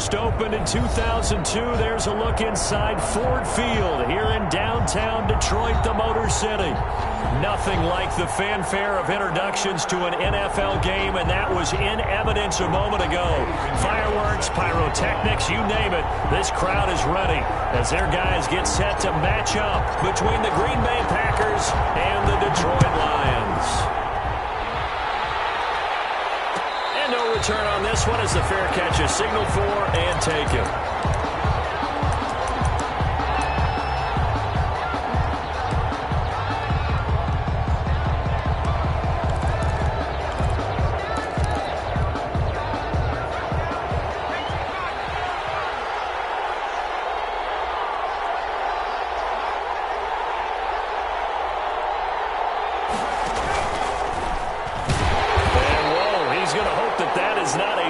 first opened in 2002. There's a look inside Ford Field here in downtown Detroit, the Motor City. Nothing like the fanfare of introductions to an NFL game, and that was in evidence a moment ago. Fireworks, pyrotechnics, you name it. This crowd is ready as their guys get set to match up between the Green Bay Packers and the Detroit Lions. And no return on this one as the fair catch is signaled for and taken.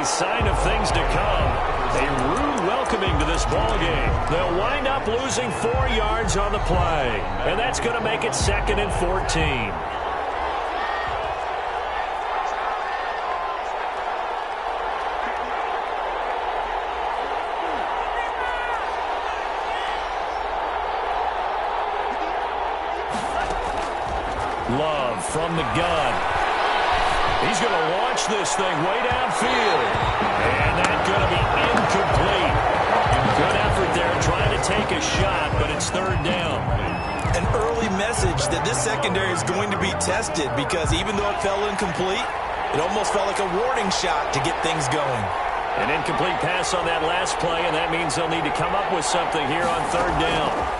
Sign of things to come. A rude welcoming to this ball game. They'll wind up losing 4 yards on the play, and that's going to make it 2nd and 14. Love from the gun. He's going to launch this thing way downfield. And that's going to be incomplete. Good effort there trying to take a shot, but it's 3rd down. An early message that this secondary is going to be tested because even though it fell incomplete, it almost felt like a warning shot to get things going. An incomplete pass on that last play, and that means they'll need to come up with something here on 3rd down.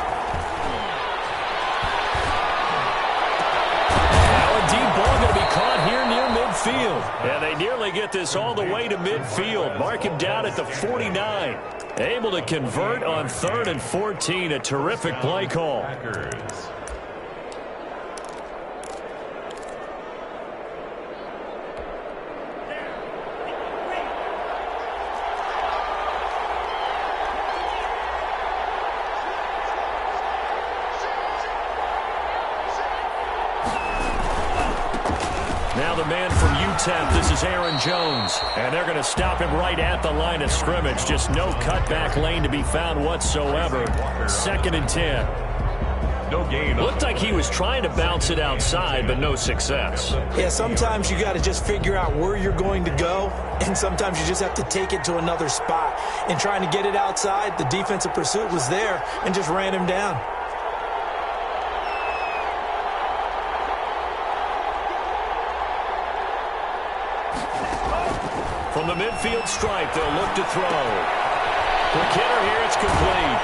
Caught here near midfield. And they nearly get this all the way to midfield. Mark him down at the 49. Able to convert on 3rd and 14. A terrific play call. Now the man from UTEP, this is Aaron Jones. And they're going to stop him right at the line of scrimmage. Just no cutback lane to be found whatsoever. 2nd and 10. No gain. Looked like he was trying to bounce it outside, but no success. Yeah, sometimes you got to just figure out where you're going to go, and sometimes you just have to take it to another spot. And trying to get it outside, the defensive pursuit was there and just ran him down. From the midfield stripe, they'll look to throw. Quick hitter here, it's complete.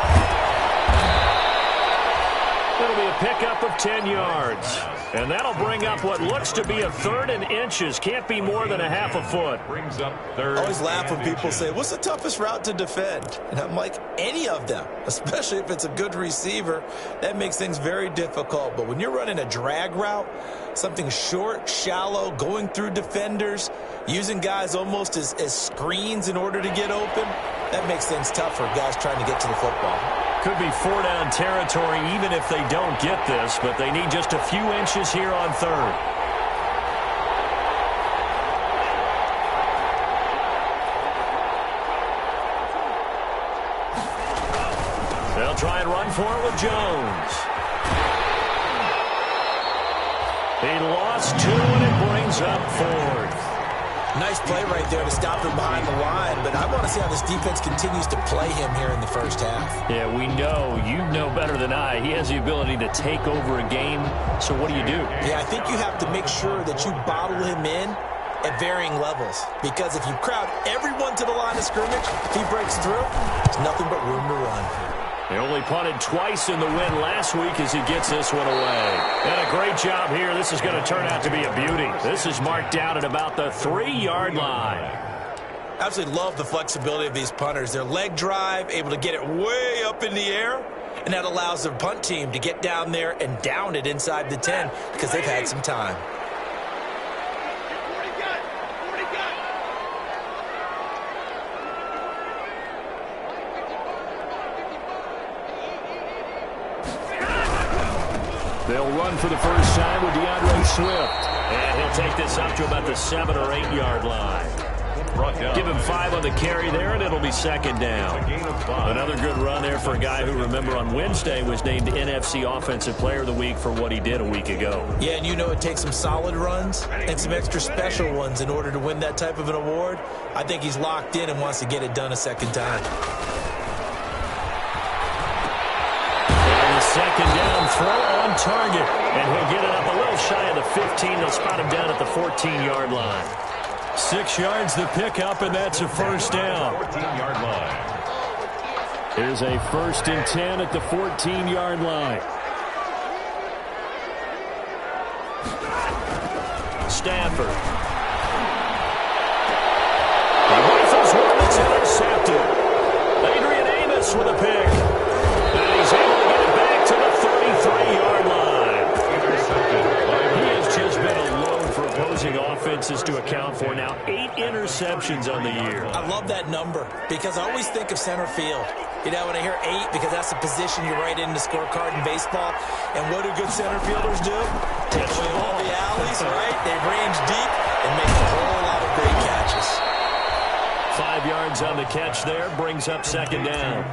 It'll be a pickup of 10 yards. And that'll bring up what looks to be a 3rd and inches. Can't be more than a half a foot. Brings up 3rd. I always laugh when people say, what's the toughest route to defend? And I'm like, any of them, especially if it's a good receiver. That makes things very difficult. But when you're running a drag route, something short, shallow, going through defenders, using guys almost as screens in order to get open, that makes things tough for guys trying to get to the football. Could be 4-down territory even if they don't get this, but they need just a few inches here on 3rd. They'll try and run for it with Jones. He lost 2, and it brings up 4th. Nice play right there to stop him behind the line, but I want to see how this defense continues to play him here in the first half. Yeah, we know. You know better than I. He has the ability to take over a game, so what do you do? Yeah, I think you have to make sure that you bottle him in at varying levels, because if you crowd everyone to the line of scrimmage, if he breaks through, there's nothing but room to run. He only punted twice in the win last week as he gets this one away. And a great job here. This is going to turn out to be a beauty. This is marked down at about the 3-yard line. Absolutely love the flexibility of these punters. Their leg drive, able to get it way up in the air, and that allows their punt team to get down there and down it inside the 10 because they've had some time. They'll run for the first time with DeAndre Swift. And he'll take this up to about the 7- or 8-yard line. Give him 5 on the carry there, and it'll be second down. Another good run there for a guy who, remember, on Wednesday was named NFC Offensive Player of the Week for what he did a week ago. Yeah, and you know it takes some solid runs and some extra special ones in order to win that type of an award. I think he's locked in and wants to get it done a second time. And the second down throw on target. And he'll get it up a little shy of the 15. They'll spot him down at the 14-yard line. 6 yards the pickup, and that's a first down. 14-yard line. Here's a 1st and 10 at the 14-yard line. Stafford. He rifles one that's intercepted. Adrian Amos with a pick. And he's able to get it back to the 33-yard line. He has just been a load for opposing offenses to account for. Now 8 interceptions on the year. I love that number because I always think of center field. You know, when I hear 8, because that's the position you write in the scorecard in baseball. And what do good center fielders do? Take away all the alleys, right? They range deep and make a whole lot of great catches. 5 yards on the catch there, brings up second down.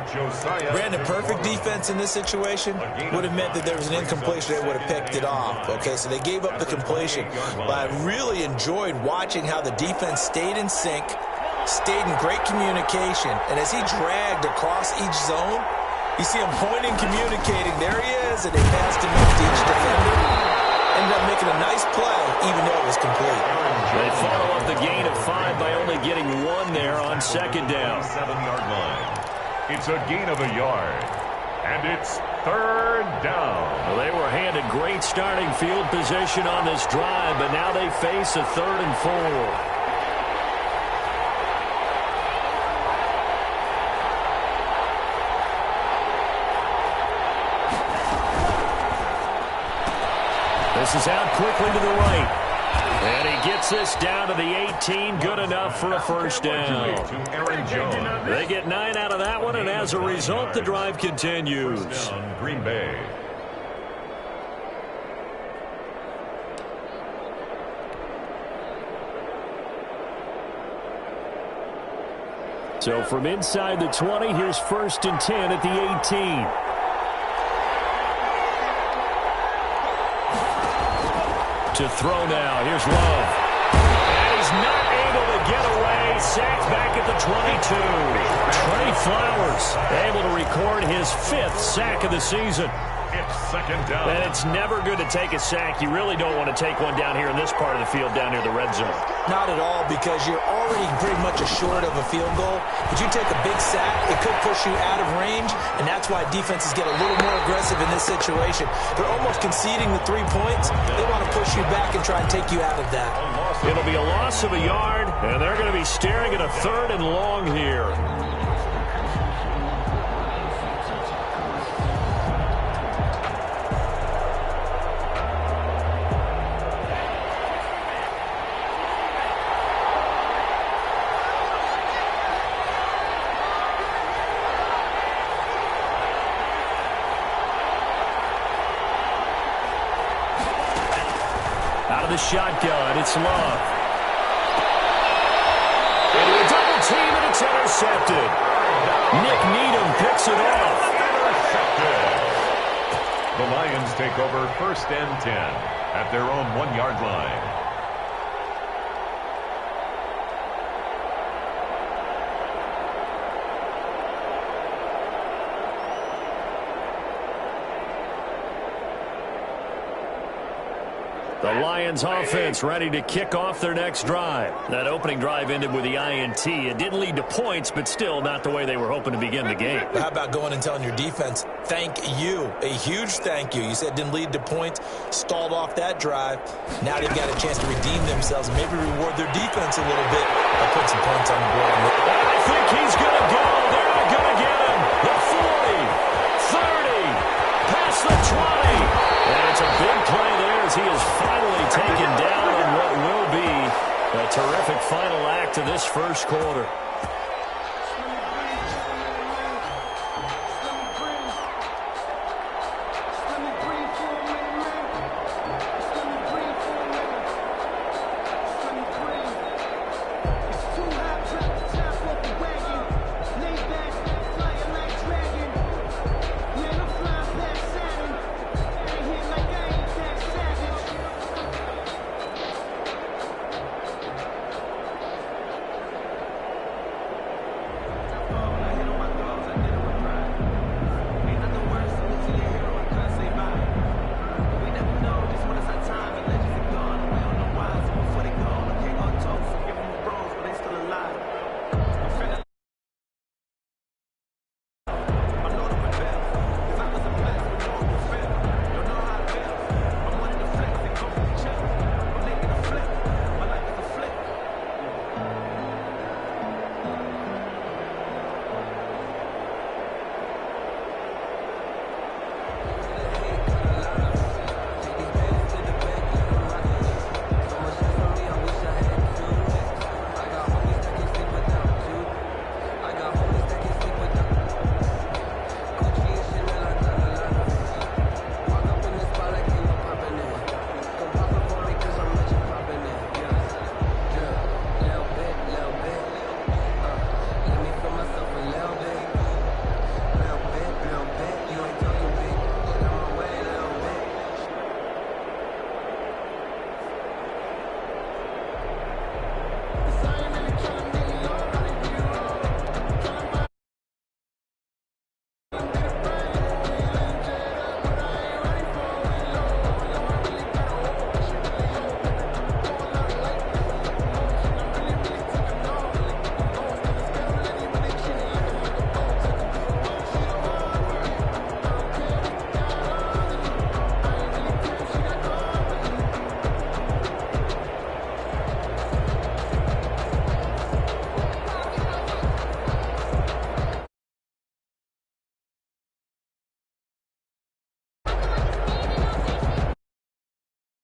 Brandon, perfect defense in this situation would have meant that there was an incompletion. They would have picked it off. Okay, so they gave up the completion. But I really enjoyed watching how the defense stayed in sync, stayed in great communication. And as he dragged across each zone, you see him pointing, communicating. There he is, and they passed him up to each defender. Ended up making a nice play, even though it was complete. They follow up the gain of 5 by only getting 1 there on second down. 7-yard line. It's a gain of a yard. And it's 3rd down. Well, they were handed great starting field position on this drive, but now they face a 3rd and 4. This is out quickly to the right. And he gets this down to the 18. Good enough for a first down. They get 9 out of that one, and as a result, the drive continues. Green Bay. So from inside the 20, here's 1st and 10 at the 18. To throw now. Here's Love. And he's not able to get away. Sacked back at the 22. Trey Flowers able to record his 5th sack of the season. It's second down. And it's never good to take a sack. You really don't want to take one down here in this part of the field, down near the red zone. Not at all, because you're already pretty much assured of a field goal. But you take a big sack, it could push you out of range, and that's why defenses get a little more aggressive in this situation. They're almost conceding the 3 points. They want to push you back and try and take you out of that. It'll be a loss of a yard, and they're going to be staring at a 3rd and long here. Out of the shotgun, it's Love. Into a double team, and it's intercepted. Nick Needham picks it off. The Lions take over 1st and 10 at their own 1-yard line. The Lions offense ready to kick off their next drive. That opening drive ended with the INT. It didn't lead to points, but still not the way they were hoping to begin the game. How about going and telling your defense, thank you, a huge thank you. You said it didn't lead to points, stalled off that drive. Now they've got a chance to redeem themselves and maybe reward their defense a little bit by putting some points on the board. I think he's going to go. They're not going to get him. The 40, 30, past the 20. And it's a big play there as he is finally taken down on what will be a terrific final act of this first quarter.